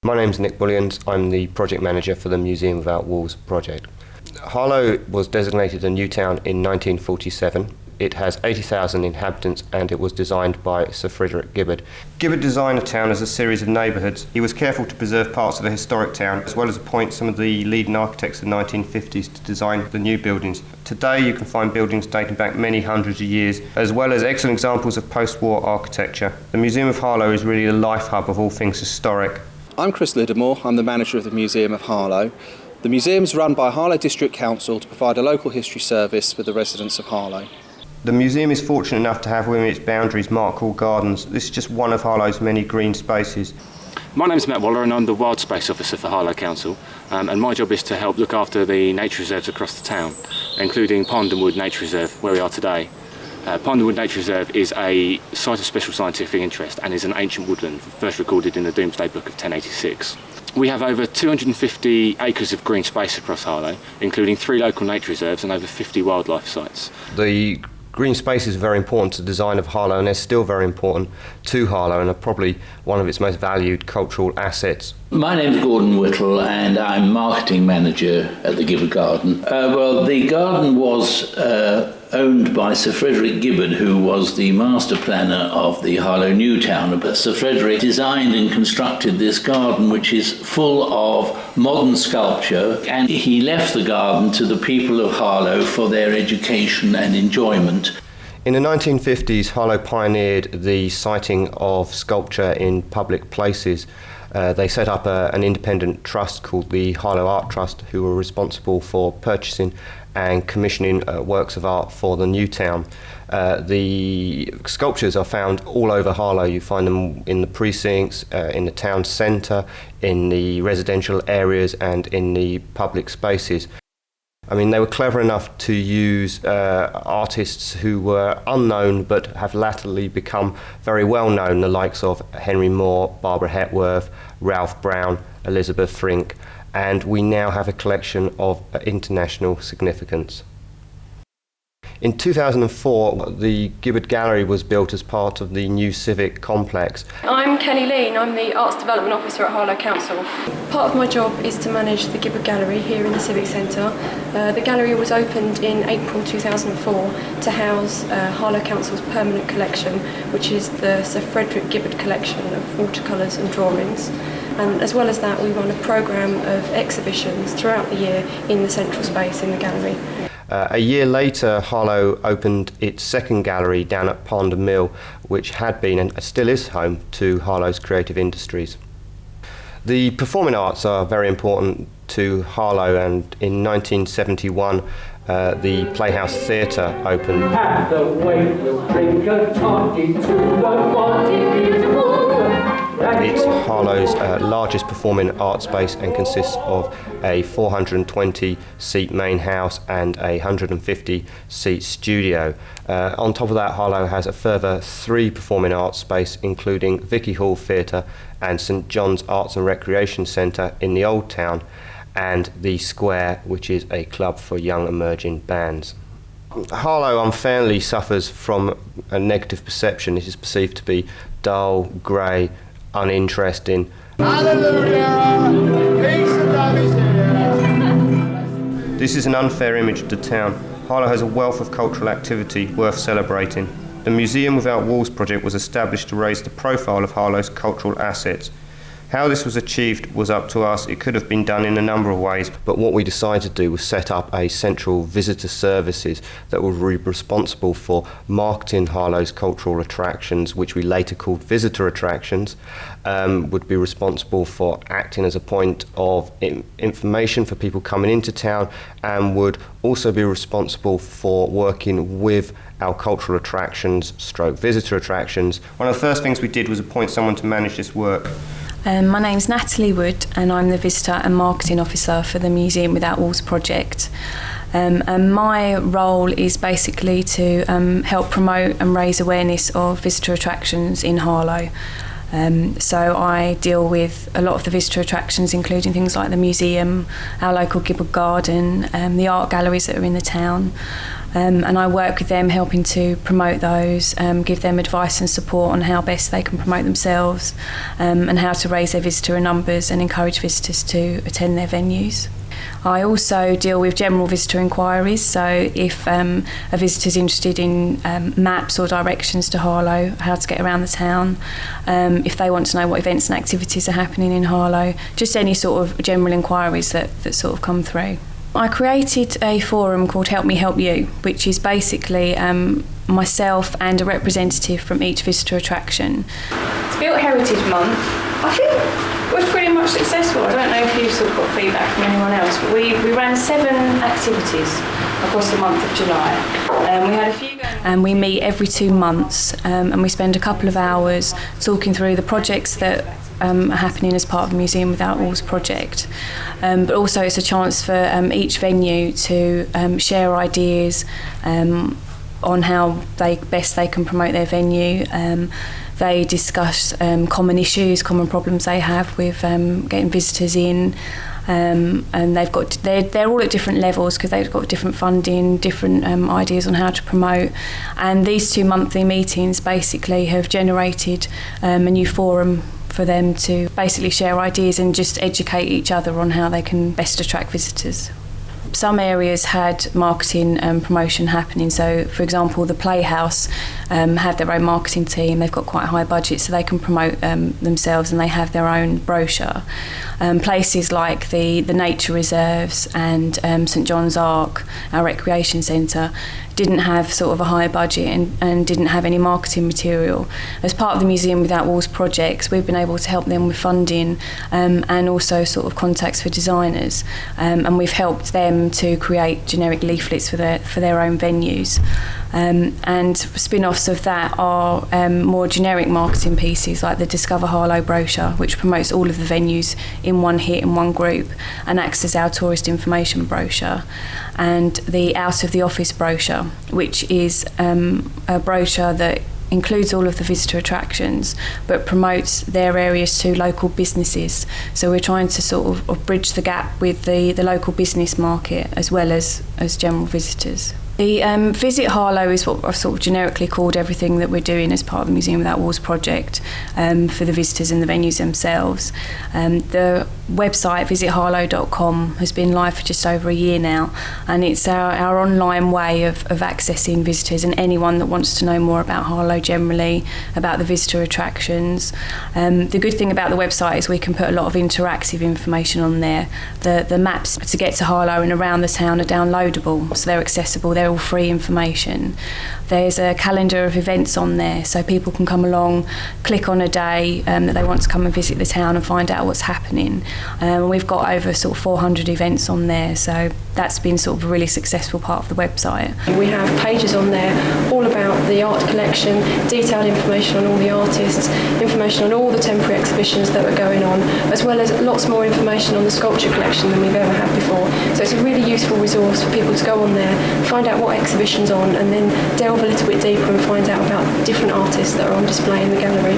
My name's Nick Bullions. I'm the project manager for the Museum Without Walls project. Harlow was designated a new town in 1947. It has 80,000 inhabitants and it was designed by Sir Frederick Gibbard. Gibbard designed the town as a series of neighbourhoods. He was careful to preserve parts of the historic town as well as appoint some of the leading architects of the 1950s to design the new buildings. Today you can find buildings dating back many hundreds of years as well as excellent examples of post-war architecture. The Museum of Harlow is really the life hub of all things historic. I'm Chris Liddamore. I'm the manager of the Museum of Harlow. The museum is run by Harlow District Council to provide a local history service for the residents of Harlow. The museum is fortunate enough to have within its boundaries Mark Hall Gardens. This is just one of Harlow's many green spaces. My name's Matt Waller and I'm the Wild Space Officer for Harlow Council, and my job is to help look after the nature reserves across the town, including Pond and Wood Nature Reserve, where we are today. Pond and Wood Nature Reserve is a site of special scientific interest and is an ancient woodland, first recorded in the Domesday Book of 1086. We have over 250 acres of green space across Harlow, including 3 local nature reserves and over 50 wildlife sites. The green spaces are very important to the design of Harlow, and they're still very important to Harlow and are probably one of its most valued cultural assets. My name's Gordon Whittle and I'm marketing manager at the Gibbard Garden. The garden was owned by Sir Frederick Gibbard, who was the master planner of the Harlow New Town. But Sir Frederick designed and constructed this garden, which is full of modern sculpture, and he left the garden to the people of Harlow for their education and enjoyment. In the 1950s, Harlow pioneered the siting of sculpture in public places. They set up an independent trust called the Harlow Art Trust, who were responsible for purchasing and commissioning works of art for the new town. The sculptures are found all over Harlow. You find them in the precincts, in the town centre, in the residential areas and in the public spaces. I mean, they were clever enough to use artists who were unknown but have latterly become very well known, the likes of Henry Moore, Barbara Hepworth, Ralph Brown, Elizabeth Frink, and we now have a collection of international significance. In 2004, the Gibbard Gallery was built as part of the new civic complex. I'm Kelly Lean, I'm the Arts Development Officer at Harlow Council. Part of my job is to manage the Gibbard Gallery here in the Civic Centre. The gallery was opened in April 2004 to house Harlow Council's permanent collection, which is the Sir Frederick Gibbard collection of watercolours and drawings. And as well as that, we run a programme of exhibitions throughout the year in the central space in the gallery. A year later, Harlow opened its second gallery down at Pond Mill, which had been and still is home to Harlow's creative industries. The performing arts are very important to Harlow, and in 1971 the Playhouse Theatre opened. And the weight will bring a toddy to the body beautiful. It's Harlow's largest performing art space and consists of a 420-seat main house and a 150-seat studio. On top of that, Harlow has a further 3 performing arts space, including Vicky Hall Theatre and St John's Arts and Recreation Centre in the Old Town, and the Square, which is a club for young emerging bands. Harlow unfairly suffers from a negative perception. It is perceived to be dull, grey, uninteresting. Hallelujah! Peace and love is here. This is an unfair image of the town. Harlow has a wealth of cultural activity worth celebrating. The Museum Without Walls project was established to raise the profile of Harlow's cultural assets. How this was achieved was up to us. It could have been done in a number of ways, but what we decided to do was set up a central visitor services that would be responsible for marketing Harlow's cultural attractions, which we later called visitor attractions, would be responsible for acting as a point of information for people coming into town, and would also be responsible for working with our cultural attractions / visitor attractions. One of the first things we did was appoint someone to manage this work. My name's Natalie Wood and I'm the Visitor and Marketing Officer for the Museum Without Walls project. And my role is basically to help promote and raise awareness of visitor attractions in Harlow. So I deal with a lot of the visitor attractions, including things like the museum, our local Gibbard Garden, the art galleries that are in the town. And I work with them helping to promote those, give them advice and support on how best they can promote themselves, and how to raise their visitor numbers and encourage visitors to attend their venues. I also deal with general visitor inquiries, so if a visitor's interested in maps or directions to Harlow, how to get around the town, if they want to know what events and activities are happening in Harlow, just any sort of general inquiries that sort of come through. I created a forum called Help Me Help You, which is basically myself and a representative from each visitor attraction. It's Built Heritage Month. I think was pretty much successful. I don't know if you've sort of got feedback from anyone else, but we ran 7 activities across the month of July. We had a few going on. And we meet every 2 months, and we spend a couple of hours talking through the projects that are happening as part of the Museum Without Walls project. But also it's a chance for each venue to share ideas on how they can promote their venue. They discuss common issues, common problems they have with getting visitors in, and they're all at different levels because they've got different funding, different ideas on how to promote. And these 2 monthly meetings basically have generated a new forum for them to basically share ideas and just educate each other on how they can best attract visitors. Some areas had marketing and promotion happening. So, for example, the Playhouse have their own marketing team. They've got quite high budgets, so they can promote themselves, and they have their own brochure. Places like the nature reserves and St John's Ark, our recreation centre, didn't have sort of a high budget and didn't have any marketing material. As part of the Museum Without Walls projects, we've been able to help them with funding and also sort of contacts for designers, and we've helped them to create generic leaflets for their own venues. And spin-offs of that are more generic marketing pieces like the Discover Harlow brochure, which promotes all of the venues in one hit, in one group, and acts as our tourist information brochure. And the Out of the Office brochure, which is a brochure that includes all of the visitor attractions but promotes their areas to local businesses. So we're trying to sort of bridge the gap with the local business market as well as general visitors. The Visit Harlow is what I've sort of generically called everything that we're doing as part of the Museum Without Walls project for the visitors and the venues themselves. The website visitharlow.com has been live for just over a year now, and it's our online way of accessing visitors and anyone that wants to know more about Harlow generally, about the visitor attractions. The good thing about the website is we can put a lot of interactive information on there. The maps to get to Harlow and around the town are downloadable, so they're accessible. They're all free information. There's a calendar of events on there, so people can come along, click on a day that they want to come and visit the town and find out what's happening. We've got over sort of 400 events on there, so that's been sort of a really successful part of the website. We have pages on there all about the art collection, detailed information on all the artists, information on all the temporary exhibitions that are going on, as well as lots more information on the sculpture collection than we've ever had before. So it's a really useful resource for people to go on there, find out what exhibition's on, and then delve a little bit deeper and find out about different artists that are on display in the gallery.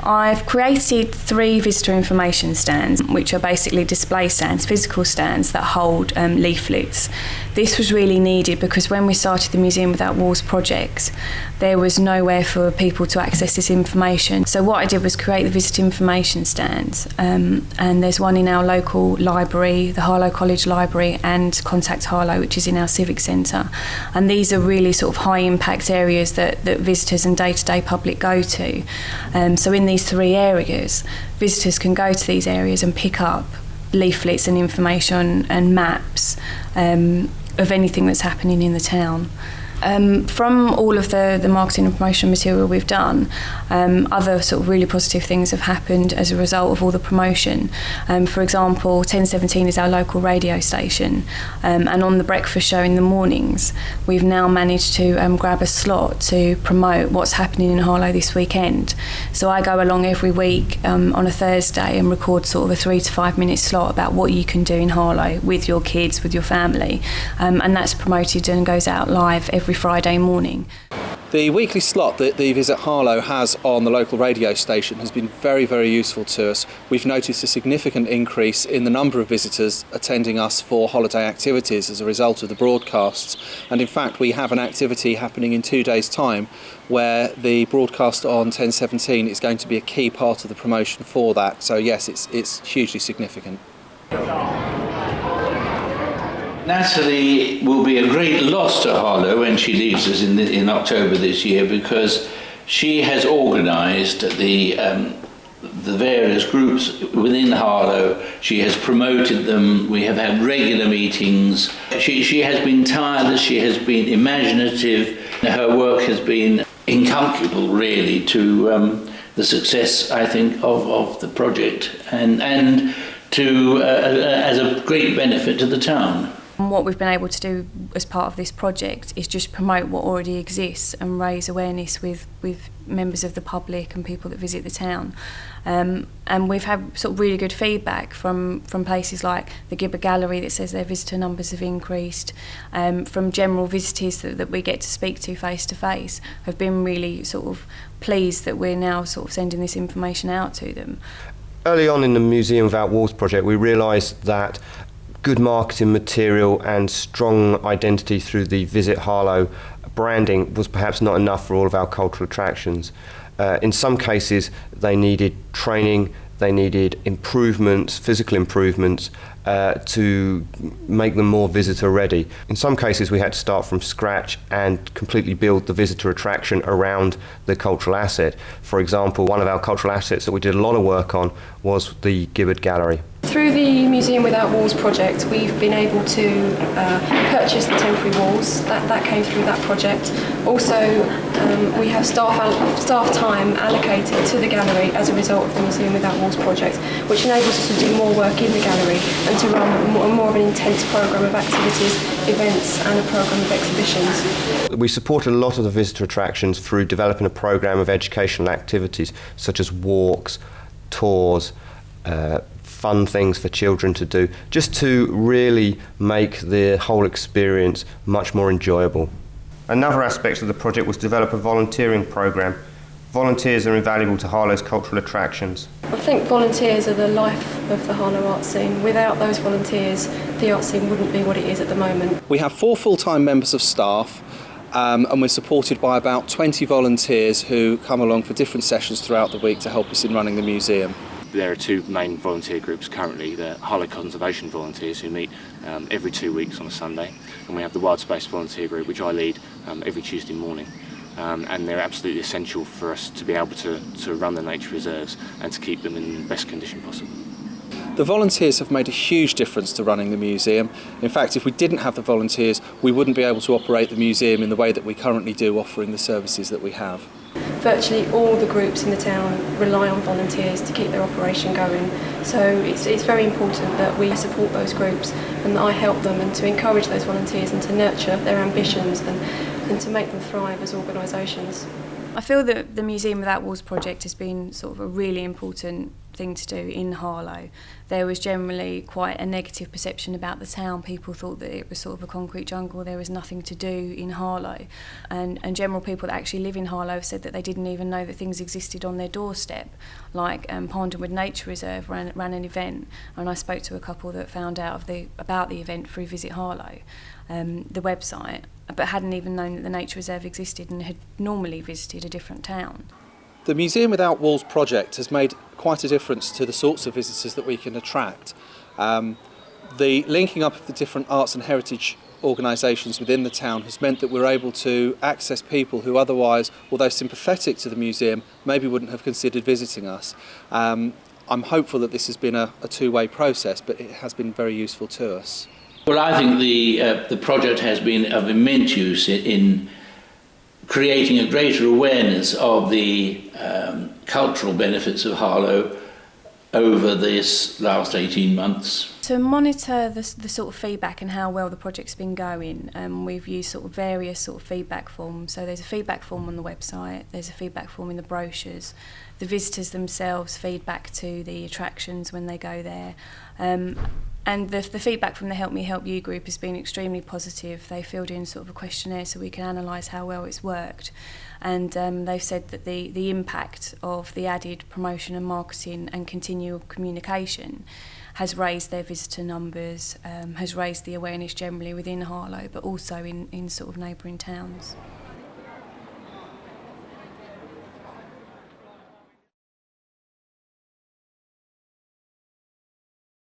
I've created 3 visitor information stands, which are basically display stands, physical stands that hold leaflets. This was really needed because when we started the Museum Without Walls project, there was nowhere for people to access this information. So what I did was create the visitor information stands, and there's one in our local library, the Harlow College Library, and Contact Harlow, which is in our civic centre. And these are really sort of high impact areas that visitors and day-to-day public go to. So in these 3 areas, visitors can go to these areas and pick up leaflets and information and maps of anything that's happening in the town. From all of the marketing and promotion material we've done, other sort of really positive things have happened as a result of all the promotion. For example, 1017 is our local radio station, and on the breakfast show in the mornings, we've now managed to grab a slot to promote what's happening in Harlow this weekend. So I go along every week on a Thursday and record sort of a 3 to 5 minute slot about what you can do in Harlow with your kids, with your family, and that's promoted and goes out live every Friday morning. The weekly slot that the Visit Harlow has on the local radio station has been very, very useful to us. We've noticed a significant increase in the number of visitors attending us for holiday activities as a result of the broadcasts. And in fact, we have an activity happening in 2 days' time where the broadcast on 1017 is going to be a key part of the promotion for that. So yes, it's hugely significant. Natalie will be a great loss to Harlow when she leaves us in October this year, because she has organised the various groups within Harlow. She has promoted them. We have had regular meetings. She has been tireless. She has been imaginative. Her work has been incomparable, really, to the success, I think, of the project, and to as a great benefit to the town. What we've been able to do as part of this project is just promote what already exists and raise awareness with members of the public and people that visit the town. And we've had sort of really good feedback from places like the Gibber Gallery that says their visitor numbers have increased, from general visitors that we get to speak to face, have been really sort of pleased that we're now sort of sending this information out to them. Early on in the Museum Without Walls project, we realised that good marketing material and strong identity through the Visit Harlow branding was perhaps not enough for all of our cultural attractions. In some cases, they needed training, they needed improvements, physical improvements, to make them more visitor ready. In some cases, we had to start from scratch and completely build the visitor attraction around the cultural asset. For example, one of our cultural assets that we did a lot of work on was the Gibber Gallery. Through the Museum Without Walls project, we've been able to purchase the temporary walls. That came through that project. Also, we have staff time allocated to the gallery as a result of the Museum Without Walls project, which enables us to do more work in the gallery and to run more of an intense programme of activities, events and a programme of exhibitions. We supported a lot of the visitor attractions through developing a programme of educational activities such as walks, tours, fun things for children to do, just to really make the whole experience much more enjoyable. Another aspect of the project was to develop a volunteering programme. Volunteers are invaluable to Harlow's cultural attractions. I think volunteers are the life of the Harlow art scene. Without those volunteers, the art scene wouldn't be what it is at the moment. We have 4 full-time members of staff, and we're supported by about 20 volunteers who come along for different sessions throughout the week to help us in running the museum. There are 2 main volunteer groups currently, the Harlow Conservation Volunteers, who meet every 2 weeks on a Sunday, and we have the Wild Space Volunteer Group, which I lead every Tuesday morning. And they're absolutely essential for us to be able to run the nature reserves and to keep them in the best condition possible. The volunteers have made a huge difference to running the museum. In fact, if we didn't have the volunteers, we wouldn't be able to operate the museum in the way that we currently do, offering the services that we have. Virtually all the groups in the town rely on volunteers to keep their operation going, so it's very important that we support those groups and that I help them, and to encourage those volunteers and to nurture their ambitions and to make them thrive as organisations. I feel that the Museum Without Walls project has been sort of a really important thing to do in Harlow. There was generally quite a negative perception about the town. People thought that it was sort of a concrete jungle, there was nothing to do in Harlow. And general people that actually live in Harlow said that they didn't even know that things existed on their doorstep. Like Pondenwood Nature Reserve ran an event, and I spoke to a couple that found out about the event through Visit Harlow, the website, but hadn't even known that the nature reserve existed and had normally visited a different town. The Museum Without Walls project has made quite a difference to the sorts of visitors that we can attract. The linking up of the different arts and heritage organisations within the town has meant that we're able to access people who otherwise, although sympathetic to the museum, maybe wouldn't have considered visiting us. I'm hopeful that this has been a two-way process, but it has been very useful to us. Well, I think the project has been of immense use in creating a greater awareness of the cultural benefits of Harlow over this last 18 months. To monitor the sort of feedback and how well the project's been going, we've used sort of various sort of feedback forms. So there's a feedback form on the website, there's a feedback form in the brochures. The visitors themselves feedback to the attractions when they go there. And the feedback from the Help Me Help You group has been extremely positive. They filled in sort of a questionnaire so we can analyse how well it's worked. And they've said that the impact of the added promotion and marketing and continual communication has raised their visitor numbers, has raised the awareness generally within Harlow, but also in sort of neighbouring towns.